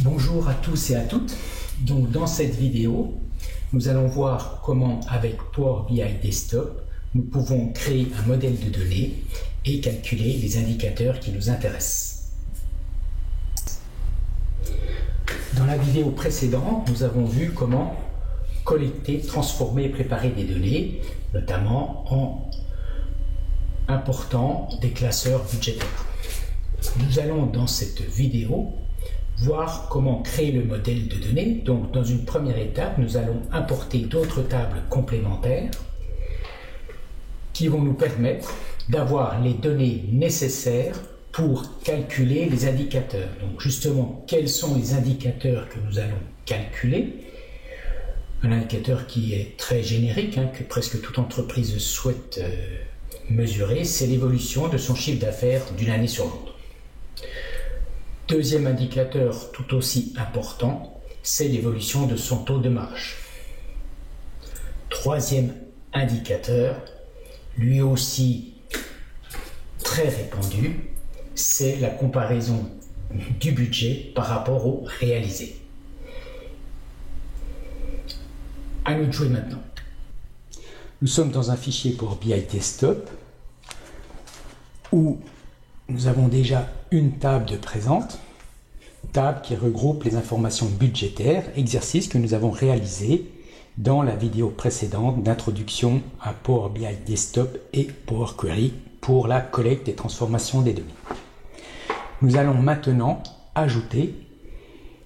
Bonjour à tous et à toutes. Donc dans cette vidéo, nous allons voir comment avec Power BI Desktop, nous pouvons créer un modèle de données et calculer les indicateurs qui nous intéressent. Dans la vidéo précédente, nous avons vu comment collecter, transformer et préparer des données, notamment en important des classeurs budgétaires. Nous allons dans cette vidéo voir comment créer le modèle de données. Donc dans une première étape, nous allons importer d'autres tables complémentaires qui vont nous permettre d'avoir les données nécessaires pour calculer les indicateurs. Donc justement, quels sont les indicateurs que nous allons calculer? Un indicateur qui est très générique, que presque toute entreprise souhaite mesurer, c'est l'évolution de son chiffre d'affaires d'une année sur l'autre. Deuxième indicateur tout aussi important, c'est l'évolution de son taux de marge. Troisième indicateur, lui aussi très répandu, c'est la comparaison du budget par rapport au réalisé. À nous de jouer maintenant. Nous sommes dans un fichier Power BI Desktop où nous avons déjà une table de présente, table qui regroupe les informations budgétaires, exercices que nous avons réalisés dans la vidéo précédente d'introduction à Power BI Desktop et Power Query pour la collecte et transformation des données. Nous allons maintenant ajouter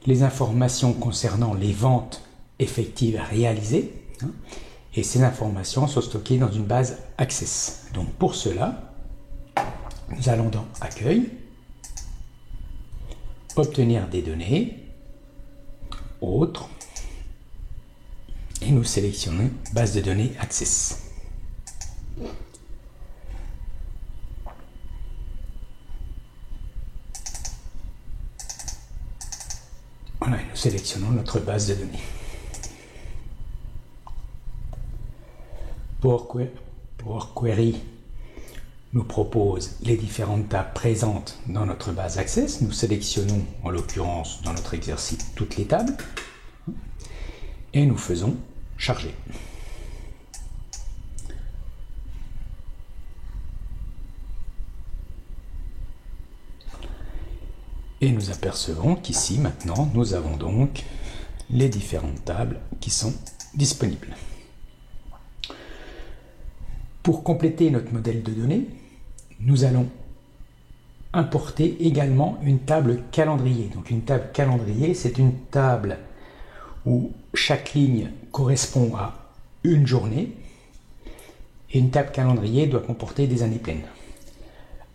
les informations concernant les ventes effectives réalisées, et ces informations sont stockées dans une base Access. Donc pour cela, nous allons dans Accueil, Obtenir des données, Autres, et nous sélectionnons Base de données Access. Voilà, nous sélectionnons notre base de données. Power Query nous propose les différentes tables présentes dans notre base Access. Nous sélectionnons, en l'occurrence dans notre exercice, toutes les tables et nous faisons charger. Et nous apercevons qu'ici, maintenant, nous avons donc les différentes tables qui sont disponibles. Pour compléter notre modèle de données, nous allons importer également une table calendrier. Donc une table calendrier, c'est une table où chaque ligne correspond à une journée et une table calendrier doit comporter des années pleines,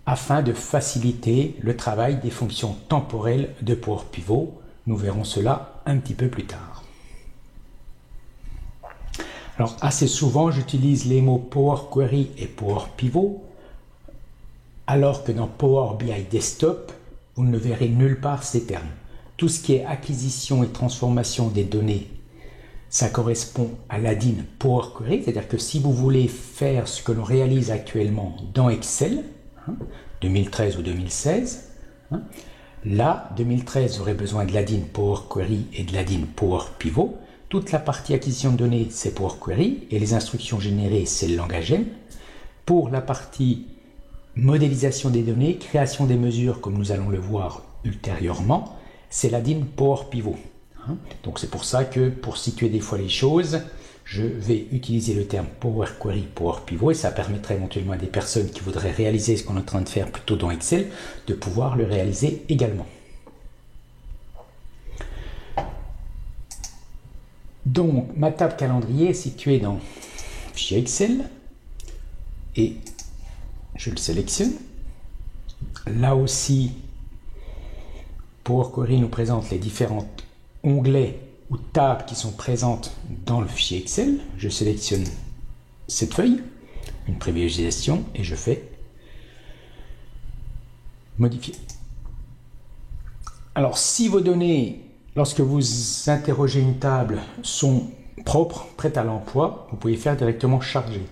afin de faciliter le travail des fonctions temporelles de Power Pivot. Nous verrons cela un petit peu plus tard. Alors assez souvent, j'utilise les mots Power Query et Power Pivot, alors que dans Power BI Desktop, vous ne verrez nulle part ces termes. Tout ce qui est acquisition et transformation des données, ça correspond à l'add-in Power Query, c'est-à-dire que si vous voulez faire ce que l'on réalise actuellement dans Excel, 2013 ou 2016, là, 2013, vous aurez besoin de l'add-in Power Query et de l'add-in Power Pivot. Toute la partie acquisition de données, c'est Power Query et les instructions générées, c'est le langage M. Pour la partie modélisation des données, création des mesures, comme nous allons le voir ultérieurement, c'est l'add-in Power Pivot. Donc c'est pour ça que pour situer des fois les choses, je vais utiliser le terme Power Query, Power Pivot, et ça permettrait éventuellement à des personnes qui voudraient réaliser ce qu'on est en train de faire plutôt dans Excel, de pouvoir le réaliser également. Donc ma table calendrier est située dans Fichier Excel, et je le sélectionne. Là aussi, Power Query nous présente les différents onglets ou tables qui sont présentes dans le fichier Excel. Je sélectionne cette feuille, une privilégiation, et je fais modifier. Alors si vos données, lorsque vous interrogez une table, sont propres, prêtes à l'emploi, vous pouvez faire directement charger.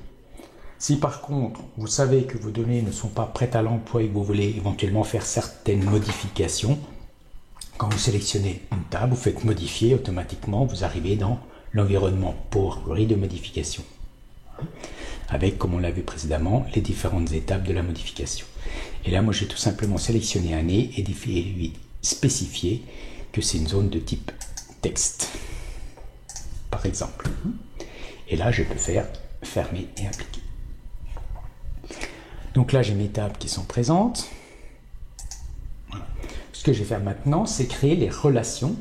Si par contre, vous savez que vos données ne sont pas prêtes à l'emploi et que vous voulez éventuellement faire certaines modifications, quand vous sélectionnez une table, vous faites modifier, automatiquement, vous arrivez dans l'environnement Power Query de modification. Avec, comme on l'a vu précédemment, les différentes étapes de la modification. Et là, moi, j'ai tout simplement sélectionné un nez et lui spécifier que c'est une zone de type texte, par exemple. Et là, je peux faire fermer et appliquer. Donc là, j'ai mes tables qui sont présentes. Voilà. Ce que je vais faire maintenant, c'est créer les relations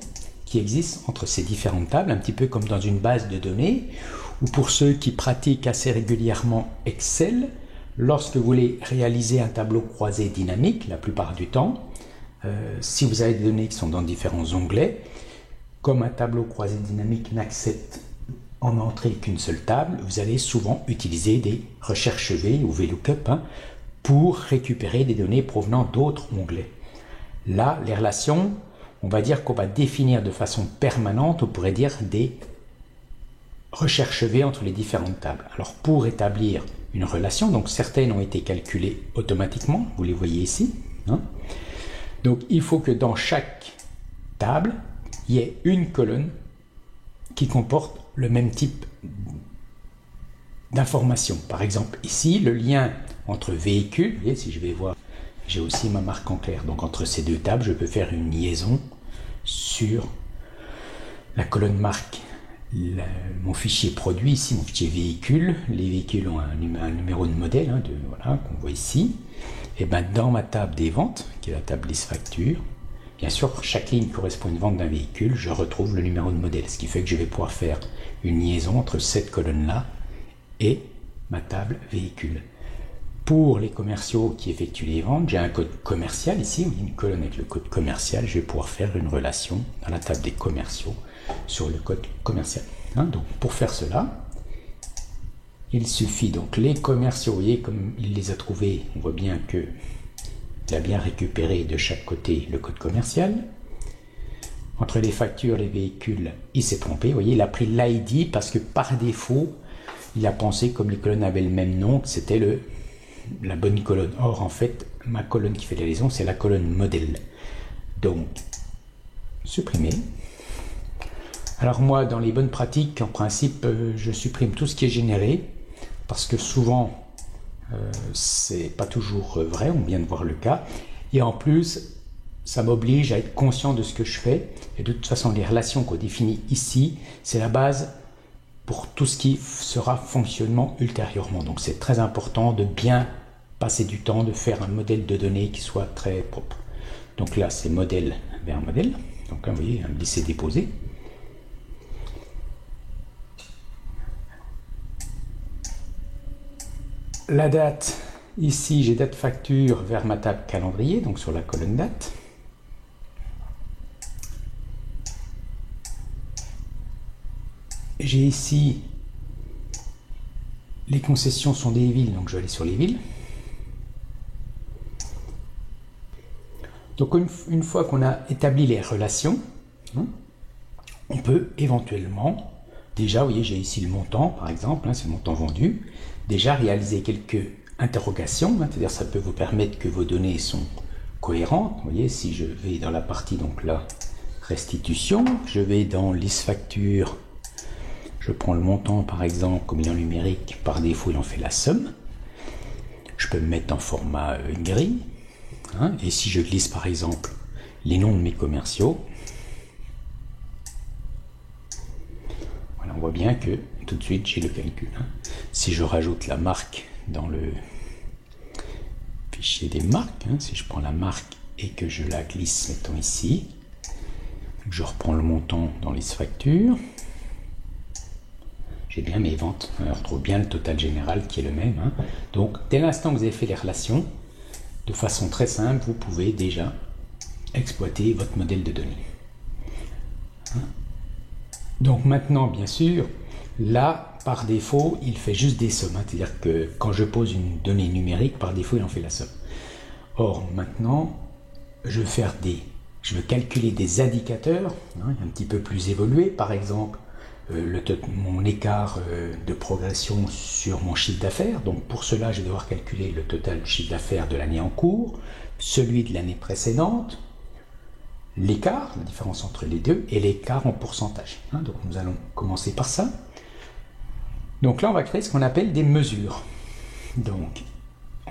qui existent entre ces différentes tables, un petit peu comme dans une base de données, ou pour ceux qui pratiquent assez régulièrement Excel, lorsque vous voulez réaliser un tableau croisé dynamique, la plupart du temps, si vous avez des données qui sont dans différents onglets, comme un tableau croisé dynamique n'accepte en entrée qu'une seule table, vous allez souvent utiliser des recherches V ou VLOOKUP pour récupérer des données provenant d'autres onglets. Là, les relations, on va dire qu'on va définir de façon permanente, on pourrait dire des recherches V entre les différentes tables. Alors pour établir une relation, donc certaines ont été calculées automatiquement, vous les voyez ici. Donc il faut que dans chaque table, il y ait une colonne qui comporte le même type d'information. Par exemple, ici, le lien entre véhicules, vous voyez, si je vais voir, j'ai aussi ma marque en clair. Donc entre ces deux tables, je peux faire une liaison sur la colonne marque. Mon fichier produit, ici, mon fichier véhicule. Les véhicules ont un numéro de modèle, voilà, qu'on voit ici. Et bien dans ma table des ventes, qui est la table liste facture, bien sûr, chaque ligne correspond à une vente d'un véhicule, je retrouve le numéro de modèle, ce qui fait que je vais pouvoir faire une liaison entre cette colonne-là et ma table véhicule. Pour les commerciaux qui effectuent les ventes, j'ai un code commercial ici, une colonne avec le code commercial, je vais pouvoir faire une relation dans la table des commerciaux sur le code commercial. Donc pour faire cela, il suffit donc les commerciaux, vous voyez comme il les a trouvés, on voit bien que il a bien récupéré de chaque côté le code commercial. Entre les factures et les véhicules, il s'est trompé. Vous voyez, il a pris l'ID parce que par défaut, il a pensé, comme les colonnes avaient le même nom, que c'était la bonne colonne. Or, en fait, ma colonne qui fait la liaison, c'est la colonne modèle. Donc, supprimer. Alors moi, dans les bonnes pratiques, en principe, je supprime tout ce qui est généré parce que souvent, c'est pas toujours vrai, on vient de voir le cas, et en plus ça m'oblige à être conscient de ce que je fais, et de toute façon les relations qu'on définit ici, c'est la base pour tout ce qui sera fonctionnement ultérieurement. Donc c'est très important de bien passer du temps, de faire un modèle de données qui soit très propre. Donc là c'est modèle vers modèle, donc là, vous voyez, un glisser-déposer. La date, ici j'ai date facture vers ma table calendrier, donc sur la colonne date. J'ai ici les concessions sont des villes, donc je vais aller sur les villes. Donc une fois qu'on a établi les relations, on peut éventuellement, déjà vous voyez j'ai ici le montant par exemple, c'est le montant vendu, déjà réaliser quelques interrogations, c'est-à-dire ça peut vous permettre que vos données sont cohérentes. Vous voyez, si je vais dans la partie, donc là, restitution, je vais dans liste facture, je prends le montant par exemple, comme il est en numérique, par défaut il en fait la somme. Je peux me mettre en format gris, et si je glisse par exemple les noms de mes commerciaux, voilà, on voit bien que tout de suite j'ai le calcul. Si je rajoute la marque dans le fichier des marques, si je prends la marque et que je la glisse, mettons ici, je reprends le montant dans liste facture, j'ai bien mes ventes, on retrouve bien le total général qui est le même. Donc dès l'instant que vous avez fait les relations, de façon très simple, vous pouvez déjà exploiter votre modèle de données. Donc maintenant, bien sûr, là, par défaut, il fait juste des sommes. C'est-à-dire que quand je pose une donnée numérique, par défaut, il en fait la somme. Or, maintenant, je veux calculer des indicateurs un petit peu plus évolués. Par exemple, mon écart de progression sur mon chiffre d'affaires. Donc pour cela, je vais devoir calculer le total du chiffre d'affaires de l'année en cours, celui de l'année précédente, l'écart, la différence entre les deux, et l'écart en pourcentage. Donc nous allons commencer par ça. Donc là, on va créer ce qu'on appelle des mesures. Donc,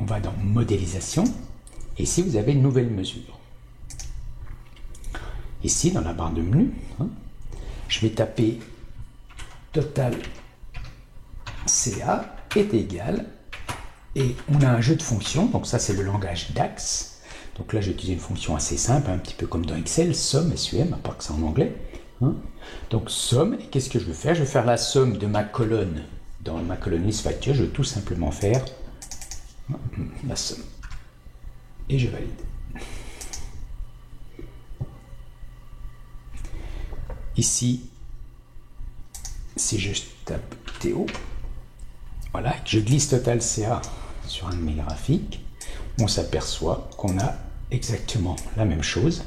on va dans modélisation, et ici, vous avez une nouvelle mesure. Ici, dans la barre de menu, je vais taper total CA est égal, et on a un jeu de fonctions, donc ça c'est le langage DAX. Donc là, j'ai utilisé une fonction assez simple, un petit peu comme dans Excel, somme, SUM, à part que c'est en anglais. Donc somme, et qu'est-ce que je vais faire? Je vais faire la somme de ma colonne. Dans ma colonne liste facture, je vais tout simplement faire la somme. Et je valide. Ici, si je tape Théo, voilà, je glisse total CA sur un de mes graphiques, on s'aperçoit qu'on a exactement la même chose.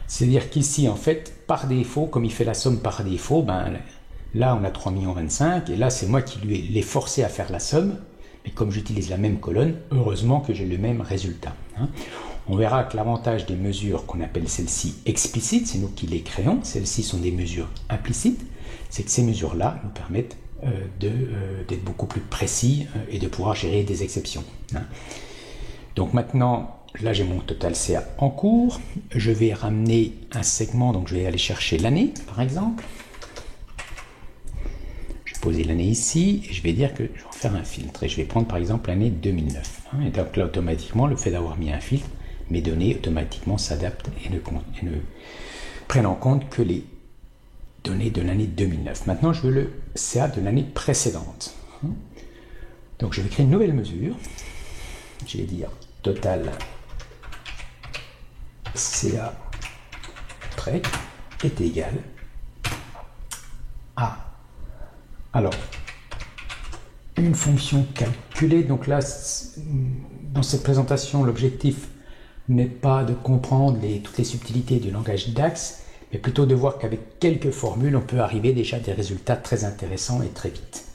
C'est-à-dire qu'ici, en fait, par défaut, comme il fait la somme par défaut, là, on a 3 25 000 et là, c'est moi qui l'ai forcé à faire la somme. Mais comme j'utilise la même colonne, heureusement que j'ai le même résultat. On verra que l'avantage des mesures qu'on appelle celles-ci explicites, c'est nous qui les créons, celles-ci sont des mesures implicites, c'est que ces mesures-là nous permettent d'être beaucoup plus précis et de pouvoir gérer des exceptions. Donc maintenant, là j'ai mon total CA en cours, je vais ramener un segment, donc je vais aller chercher l'année par exemple. Poser l'année ici et je vais dire que je vais en faire un filtre et je vais prendre par exemple l'année 2009 et donc là automatiquement le fait d'avoir mis un filtre, mes données automatiquement s'adaptent et ne prennent en compte que les données de l'année 2009. Maintenant je veux le CA de l'année précédente, donc je vais créer une nouvelle mesure, je vais dire total CA prêt est égal à, alors, une fonction calculée, donc là, dans cette présentation, l'objectif n'est pas de comprendre toutes les subtilités du langage DAX, mais plutôt de voir qu'avec quelques formules, on peut arriver déjà à des résultats très intéressants et très vite.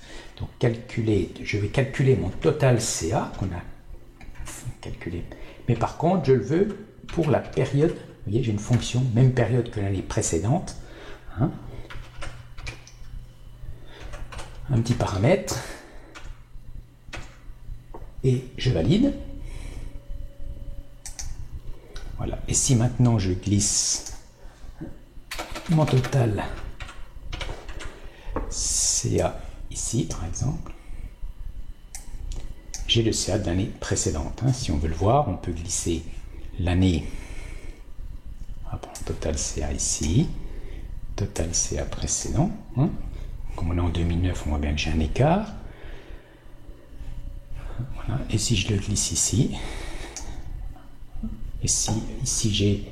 Donc, je vais calculer mon total CA, qu'on a calculé, mais par contre, je le veux pour la période, vous voyez, j'ai une fonction, même période que l'année précédente, un petit paramètre et je valide. Voilà. Et si maintenant je glisse mon total CA ici par exemple, j'ai le CA de l'année précédente. Si on veut le voir, on peut glisser l'année. On va prendre total CA ici, total CA précédent. Comme on est en 2009, on voit bien que j'ai un écart. Voilà. Et si je le glisse ici, et si ici j'ai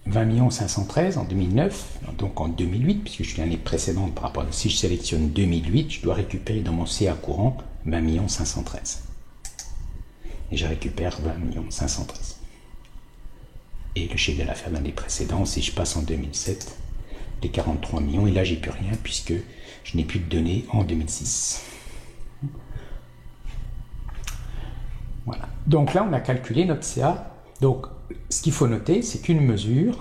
20 513 en 2009, donc en 2008, puisque je suis l'année précédente par rapport à... Si je sélectionne 2008, je dois récupérer dans mon CA courant 20 513. Et je récupère 20 513. Et le chiffre de l'affaire de l'année précédente, si je passe en 2007, les 43 millions, et là j'ai plus rien puisque je n'ai plus de données en 2006. Voilà. Donc là on a calculé notre CA. Donc ce qu'il faut noter, c'est qu'une mesure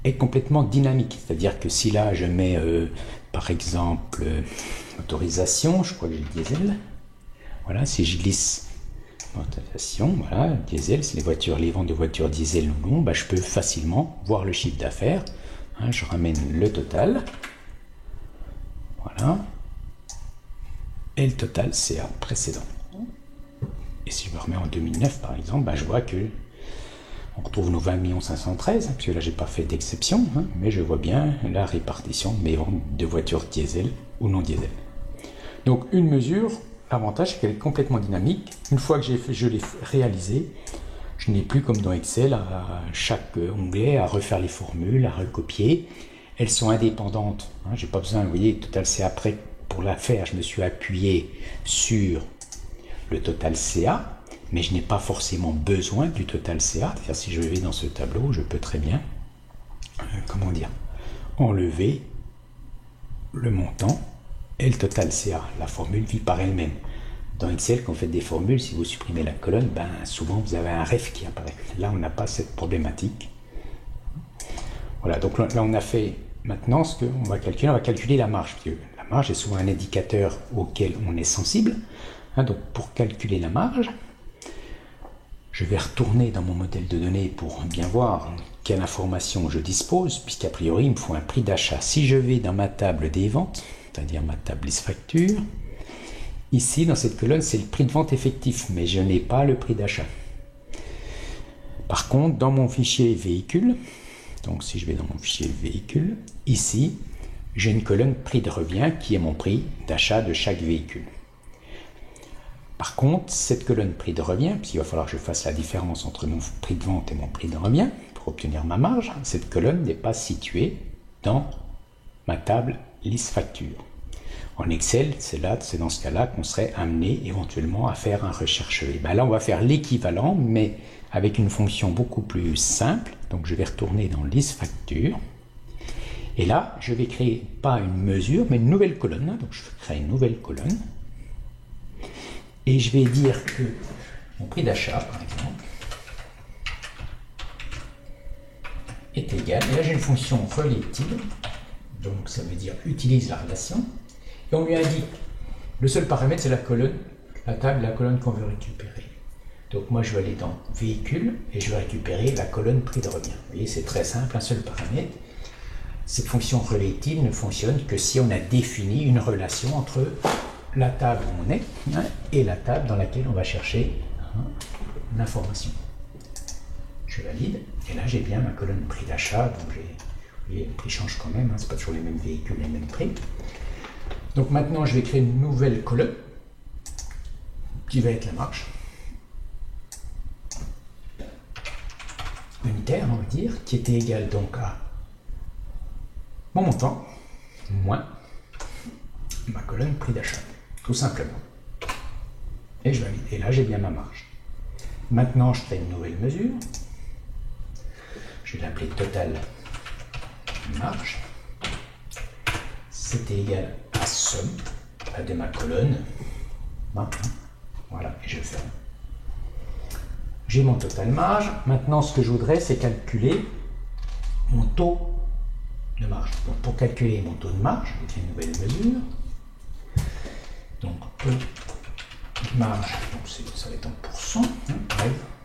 est complètement dynamique. C'est-à-dire que si là je mets par exemple autorisation, je crois que j'ai diesel. Voilà, si je glisse autorisation, voilà, diesel, c'est les ventes de voitures diesel ou non, je peux facilement voir le chiffre d'affaires. Je ramène le total, voilà, et le total CA précédent. Et si je me remets en 2009 par exemple, je vois que on retrouve nos 20 513 000, parce que là j'ai pas fait d'exception, mais je vois bien la répartition de mes ventes de voitures diesel ou non diesel. Donc une mesure, l'avantage c'est qu'elle est complètement dynamique. Une fois que je l'ai réalisée, je n'ai plus comme dans Excel à chaque onglet à refaire les formules, à recopier. Elles sont indépendantes. J'ai pas besoin, vous voyez, total CA après pour la faire, je me suis appuyé sur le total CA, mais je n'ai pas forcément besoin du total CA. C'est-à-dire si je vais dans ce tableau, je peux très bien, enlever le montant et le total CA. La formule vit par elle-même. Dans Excel, quand vous faites des formules, si vous supprimez la colonne, souvent vous avez un ref qui apparaît. Là, on n'a pas cette problématique. Voilà, donc là, on a fait maintenant ce qu'on va calculer. On va calculer la marge, parce que la marge est souvent un indicateur auquel on est sensible. Donc, pour calculer la marge, je vais retourner dans mon modèle de données pour bien voir quelle information je dispose, puisqu'a priori, il me faut un prix d'achat. Si je vais dans ma table des ventes, c'est-à-dire ma table liste facture, ici, dans cette colonne, c'est le prix de vente effectif, mais je n'ai pas le prix d'achat. Par contre, dans mon fichier véhicule, donc si je vais dans mon fichier véhicule, ici, j'ai une colonne prix de revient qui est mon prix d'achat de chaque véhicule. Par contre, cette colonne prix de revient, puisqu'il va falloir que je fasse la différence entre mon prix de vente et mon prix de revient pour obtenir ma marge, cette colonne n'est pas située dans ma table liste facture. En Excel, c'est dans ce cas-là qu'on serait amené éventuellement à faire un recherche-V. Là, on va faire l'équivalent, mais avec une fonction beaucoup plus simple. Donc, je vais retourner dans liste facture. Et là, je vais créer pas une mesure, mais une nouvelle colonne. Donc, je vais créer une nouvelle colonne. Et je vais dire que mon prix d'achat, par exemple, est égal. Et là, j'ai une fonction relative. Donc, ça veut dire utilise la relation. Et on lui indique, le seul paramètre, c'est la colonne, la table, la colonne qu'on veut récupérer. Donc, moi, je vais aller dans véhicule et je vais récupérer la colonne prix de revient. Vous voyez, c'est très simple, un seul paramètre. Cette fonction relative ne fonctionne que si on a défini une relation entre la table où on est et la table dans laquelle on va chercher l'information. Je valide et là j'ai bien ma colonne prix d'achat. Donc vous voyez, le prix change quand même, c'est pas toujours les mêmes véhicules, les mêmes prix. Donc maintenant je vais créer une nouvelle colonne qui va être la marge unitaire, on va dire, qui était égale donc à mon montant moins ma colonne prix d'achat. Tout simplement. Et je valide. Et là, j'ai bien ma marge. Maintenant, je fais une nouvelle mesure. Je vais l'appeler total marge. C'était égal à somme de ma colonne. Voilà, et je ferme. J'ai mon total marge. Maintenant, ce que je voudrais, c'est calculer mon taux de marge. Donc, pour calculer mon taux de marge, je vais créer une nouvelle mesure. Donc, taux de marge, donc ça va être en pourcent.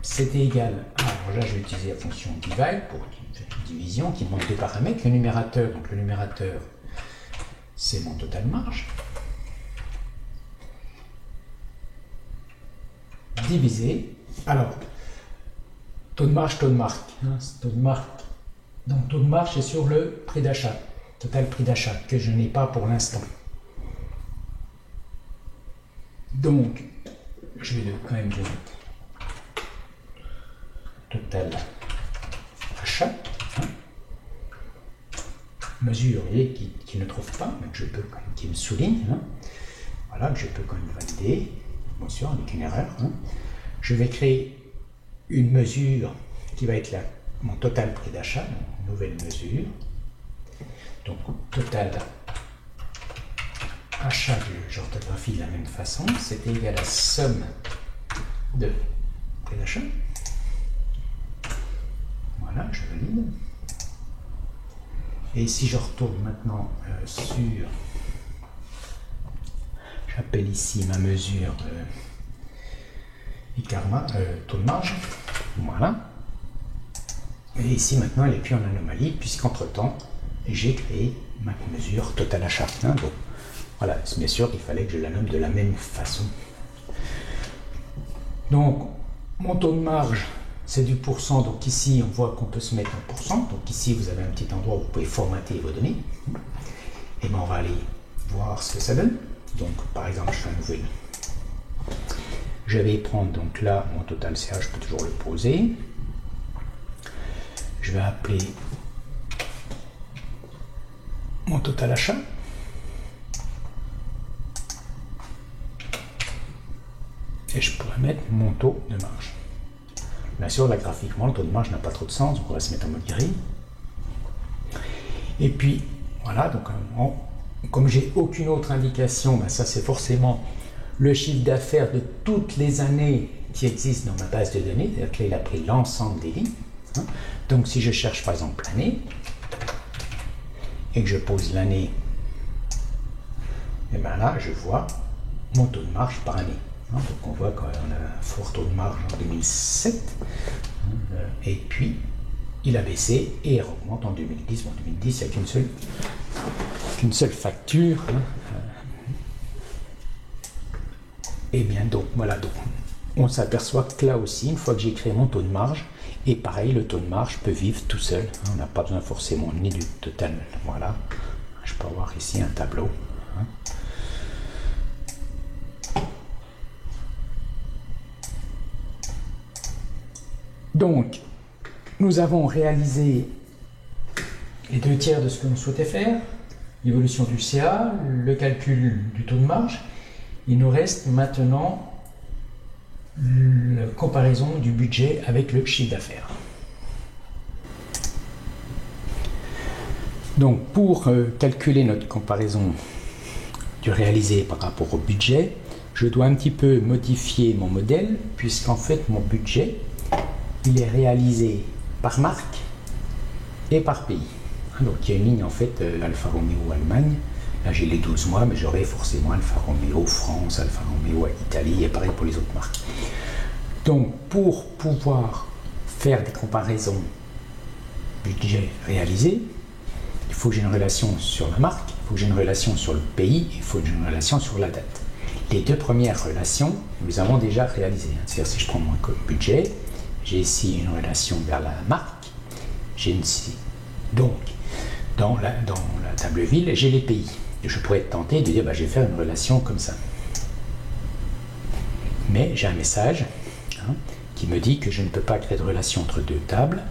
C'était égal à, alors là, je vais utiliser la fonction divide pour une division qui demande deux paramètres. Le numérateur, donc le numérateur, c'est mon total marge. Divisé, alors, taux de marge, taux de marque. Taux de marque. Donc, taux de marge, c'est sur le prix d'achat, total prix d'achat, que je n'ai pas pour l'instant. Donc, je vais quand même dire total achat, mesure, vous voyez, qui ne trouve pas, mais que je peux, qui me souligne, voilà, que je peux quand même valider, bien sûr, avec une erreur. Je vais créer une mesure qui va être mon total prix d'achat, nouvelle mesure, donc total achat, j'orthographie de la même façon, c'est égal à somme de prix d'achat. Voilà, je valide. Et si je retourne maintenant sur, j'appelle ici ma mesure taux de marge, voilà. Et ici maintenant elle n'est plus en anomalie, puisqu'entre-temps j'ai créé ma mesure total achat. Donc, voilà, c'est bien sûr qu'il fallait que je la nomme de la même façon. Donc, mon taux de marge, c'est du pourcent. Donc ici, on voit qu'on peut se mettre en pourcent. Donc ici, vous avez un petit endroit où vous pouvez formater vos données. Et bien, on va aller voir ce que ça donne. Donc, par exemple, je fais un nouvel. Je vais prendre donc là mon total CA, je peux toujours le poser. Je vais appeler mon total achat. Et je pourrais mettre mon taux de marge. Bien sûr, là, graphiquement, le taux de marge n'a pas trop de sens, donc on va se mettre en mode gris. Et puis, voilà, donc comme j'ai aucune autre indication, ben ça c'est forcément le chiffre d'affaires de toutes les années qui existent dans ma base de données, c'est-à-dire qu'il a pris l'ensemble des lignes. Hein. Donc si je cherche par exemple l'année, et que je pose l'année, et bien là je vois mon taux de marge par année. Hein. Donc on voit qu'on a un fort taux de marge en 2007, et puis il a baissé et il augmente en 2010. En 2010, il n'y a qu'une seule facture. Hein. Et bien donc voilà, donc on s'aperçoit que là aussi, une fois que j'ai créé mon taux de marge, et pareil, le taux de marge peut vivre tout seul. On n'a pas besoin forcément ni du total. Voilà, je peux avoir ici un tableau. Hein. Donc, nous avons réalisé les 2/3 de ce que nous souhaitait faire, l'évolution du CA, le calcul du taux de marge. Il nous reste maintenant la comparaison du budget avec le chiffre d'affaires. Donc pour calculer notre comparaison du réalisé par rapport au budget, je dois un petit peu modifier mon modèle, puisqu'en fait mon budget, il est réalisé par marque et par pays. Donc il y a une ligne en fait Alfa Romeo Allemagne. Là j'ai les 12 mois, mais j'aurai forcément Alfa Romeo France, Alfa Romeo Italie, et pareil pour les autres marques. Donc pour pouvoir faire des comparaisons budget réalisé, il faut que j'ai une relation sur la marque, il faut que j'ai une relation sur le pays, il faut que j'ai une relation sur la date. Les deux premières relations, nous avons déjà réalisées. C'est-à-dire si je prends mon budget, j'ai ici une relation vers la marque, j'ai ici, donc dans la table ville, j'ai les pays. Je pourrais être tenté de dire, bah, je vais faire une relation comme ça. Mais j'ai un message qui me dit que je ne peux pas créer de relation entre deux tables,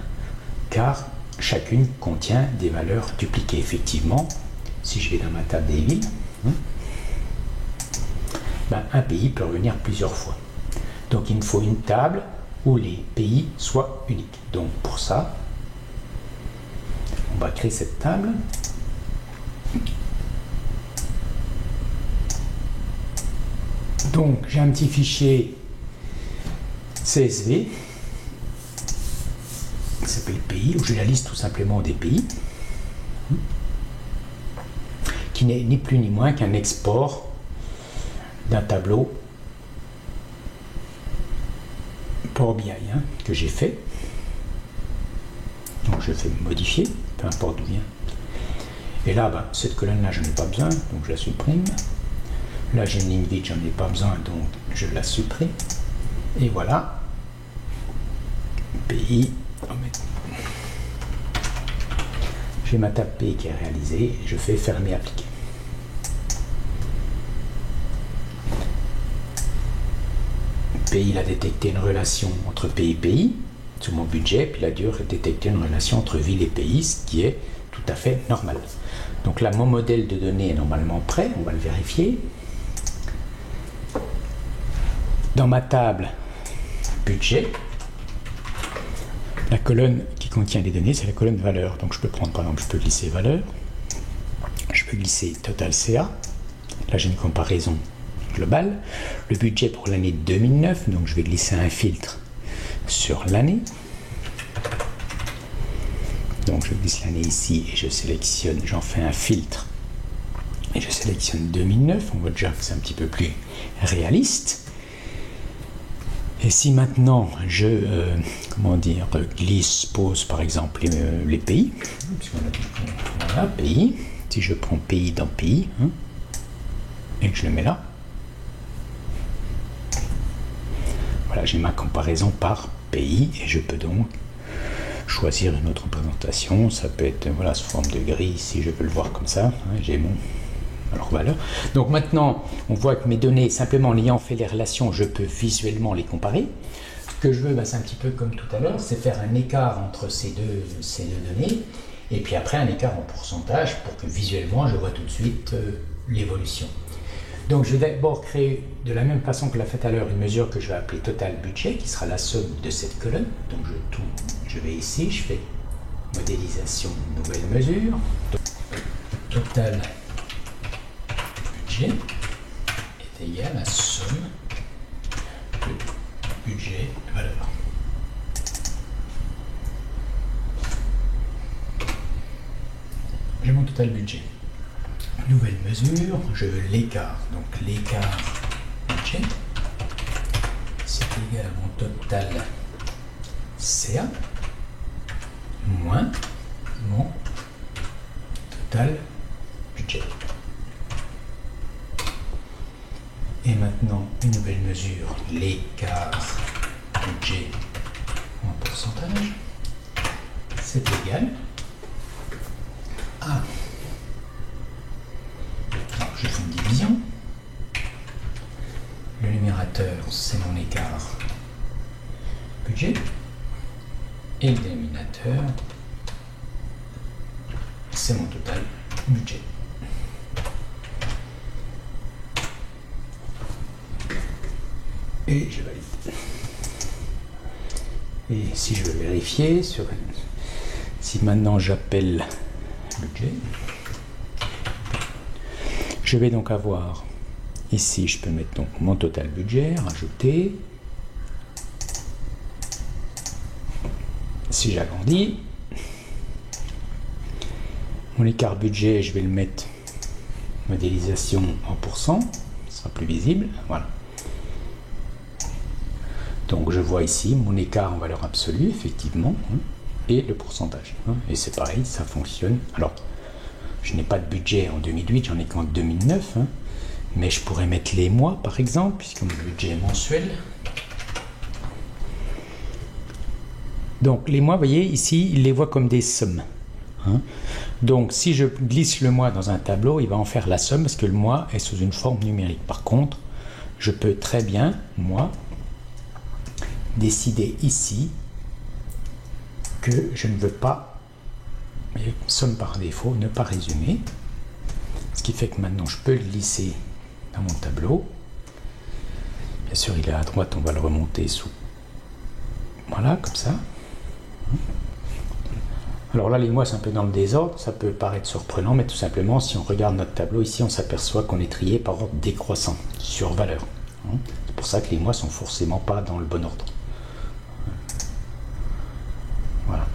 car chacune contient des valeurs dupliquées. Effectivement, si je vais dans ma table des villes, ben, un pays peut revenir plusieurs fois. Donc il me faut une table où les pays soient uniques. Donc pour ça, on va créer cette table. Donc j'ai un petit fichier CSV qui s'appelle pays, où j'ai la liste tout simplement des pays, qui n'est ni plus ni moins qu'un export d'un tableau Power BI que j'ai fait. Donc je fais modifier, peu importe d'où vient. Et là, ben, cette colonne-là, je n'en ai pas besoin, donc je la supprime. Là, j'ai une ligne vide, j'en ai pas besoin, donc je la supprime. Et voilà. Pays. J'ai ma table pays qui est réalisée. Je fais fermer, appliquer. Pays, il a détecté une relation entre pays et pays sur mon budget, puis il a dû détecter une relation entre ville et pays, ce qui est tout à fait normal. Donc là, mon modèle de données est normalement prêt, on va le vérifier. Dans ma table budget, la colonne qui contient les données, c'est la colonne valeur. Donc je peux prendre, par exemple, je peux glisser valeur, je peux glisser total CA. Là, j'ai une comparaison globale. Le budget pour l'année 2009, donc je vais glisser un filtre sur l'année. Donc je glisse l'année ici et je sélectionne, j'en fais un filtre et je sélectionne 2009. On voit déjà que c'est un petit peu plus réaliste. Et si maintenant je glisse, pose par exemple les pays, voilà, pays, si je prends pays dans pays, et que je le mets là, voilà, j'ai ma comparaison par pays et je peux donc choisir une autre représentation. Ça peut être voilà, sous forme de grille si je veux le voir comme ça. J'ai mon valeur. Donc maintenant, on voit que mes données, simplement en ayant fait les relations, je peux visuellement les comparer. Ce que je veux, c'est un petit peu comme tout à l'heure, c'est faire un écart entre ces deux données, et puis après un écart en pourcentage pour que visuellement je vois tout de suite l'évolution. Donc je vais d'abord créer de la même façon que l'a fait à l'heure une mesure que je vais appeler total budget, qui sera la somme de cette colonne. Donc je vais ici, je fais modélisation, nouvelle mesure, total budget est égal à somme de budget valeur. J'ai mon total budget. Nouvelle mesure, je veux l'écart. Donc l'écart budget, c'est égal à mon total CA moins mon total budget. Et maintenant, une nouvelle mesure, l'écart budget en pourcentage, c'est égal à... Alors, je fais une division. Le numérateur, c'est mon écart budget. Et le dénominateur, c'est mon total budget. Et je valide. Et si je veux vérifier, si maintenant j'appelle budget, je vais donc avoir ici, je peux mettre donc mon total budget, rajouter. Si j'agrandis, mon écart budget, je vais le mettre modélisation en pourcent, ce sera plus visible, voilà. Donc je vois ici mon écart en valeur absolue, effectivement, et le pourcentage. Et c'est pareil, ça fonctionne. Alors, je n'ai pas de budget en 2008, j'en ai qu'en 2009, mais je pourrais mettre les mois, par exemple, puisque mon budget est mensuel. Donc les mois, vous voyez, ici, il les voit comme des sommes. Donc si je glisse le mois dans un tableau, il va en faire la somme, parce que le mois est sous une forme numérique. Par contre, je peux très bien, moi, décider ici que je ne veux pas, somme par défaut, ne pas résumer. Ce qui fait que maintenant, je peux le glisser dans mon tableau. Bien sûr, il est à droite, on va le remonter sous... Voilà, comme ça. Alors là, les mois, c'est un peu dans le désordre, ça peut paraître surprenant, mais tout simplement, si on regarde notre tableau ici, on s'aperçoit qu'on est trié par ordre décroissant, sur valeur. C'est pour ça que les mois sont forcément pas dans le bon ordre. Voilà.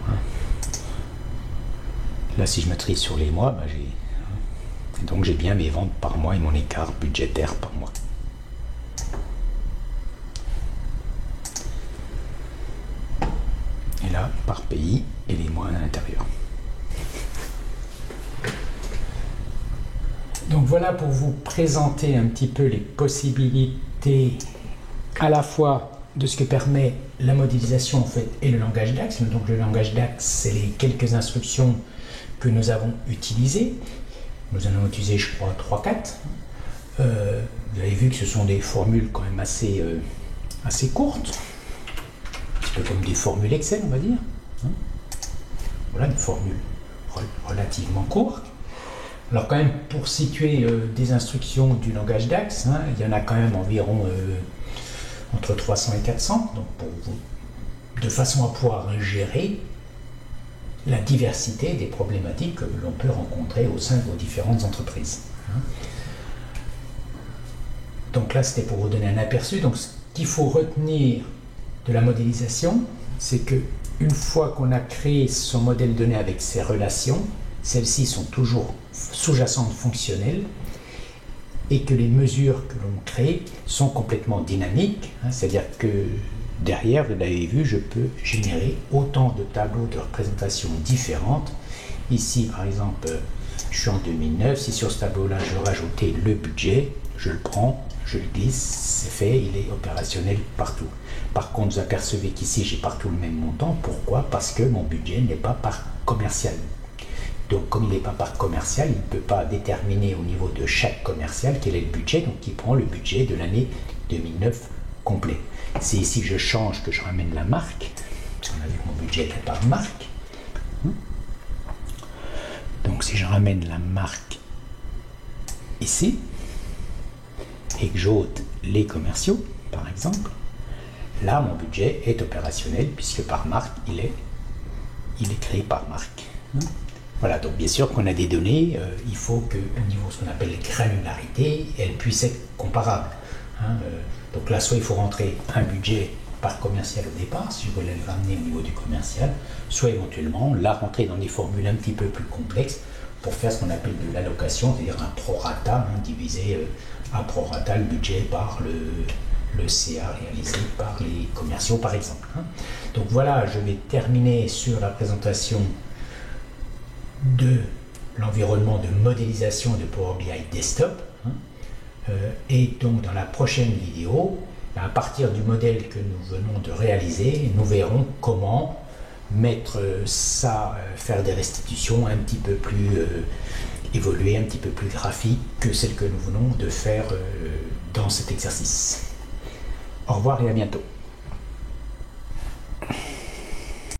Là, si je me trie sur les mois, donc j'ai bien mes ventes par mois et mon écart budgétaire par mois. Et là, par pays, et les mois à l'intérieur. Donc voilà pour vous présenter un petit peu les possibilités à la fois de ce que permet la modélisation en fait et le langage DAX. Donc le langage DAX, c'est les quelques instructions que nous avons utilisées. Nous en avons utilisé, je crois, 3-4. Vous avez vu que ce sont des formules quand même assez courtes. Un peu comme des formules Excel, on va dire. Voilà, des formules relativement courtes. Alors quand même, pour situer des instructions du langage DAX, il y en a quand même environ entre 300 et 400, donc pour vous, de façon à pouvoir gérer la diversité des problématiques que l'on peut rencontrer au sein de vos différentes entreprises. Donc là, c'était pour vous donner un aperçu. Donc ce qu'il faut retenir de la modélisation, c'est que une fois qu'on a créé son modèle de données avec ses relations, celles-ci sont toujours sous-jacentes fonctionnelles et que les mesures que l'on crée sont complètement dynamiques, c'est-à-dire que derrière, vous l'avez vu, je peux générer autant de tableaux de représentation différentes. Ici, par exemple, je suis en 2009, si sur ce tableau-là, je rajoutais le budget, je le prends, je le glisse, c'est fait, il est opérationnel partout. Par contre, vous apercevez qu'ici, j'ai partout le même montant. Pourquoi? Parce que mon budget n'est pas par commercial. Donc, comme il n'est pas par commercial, il ne peut pas déterminer au niveau de chaque commercial quel est le budget. Donc, il prend le budget de l'année 2009 complet. C'est ici que je change, que je ramène la marque. On a vu que mon budget était par marque. Donc, si je ramène la marque ici, et que j'ôte les commerciaux, par exemple, là, mon budget est opérationnel puisque par marque, il est créé par marque. Voilà, donc bien sûr qu'on a des données, il faut qu'au niveau de ce qu'on appelle granularité, elles puissent être comparables. Donc là, soit il faut rentrer un budget par commercial au départ, si je voulais le ramener au niveau du commercial, soit éventuellement la rentrer dans des formules un petit peu plus complexes pour faire ce qu'on appelle de l'allocation, c'est-à-dire un prorata, diviser à prorata le budget par le CA réalisé par les commerciaux par exemple. Donc voilà, je vais terminer sur la présentation de l'environnement de modélisation de Power BI Desktop. Et donc dans la prochaine vidéo, à partir du modèle que nous venons de réaliser, nous verrons comment mettre ça, faire des restitutions un petit peu plus évoluées, un petit peu plus graphiques que celles que nous venons de faire dans cet exercice. Au revoir et à bientôt.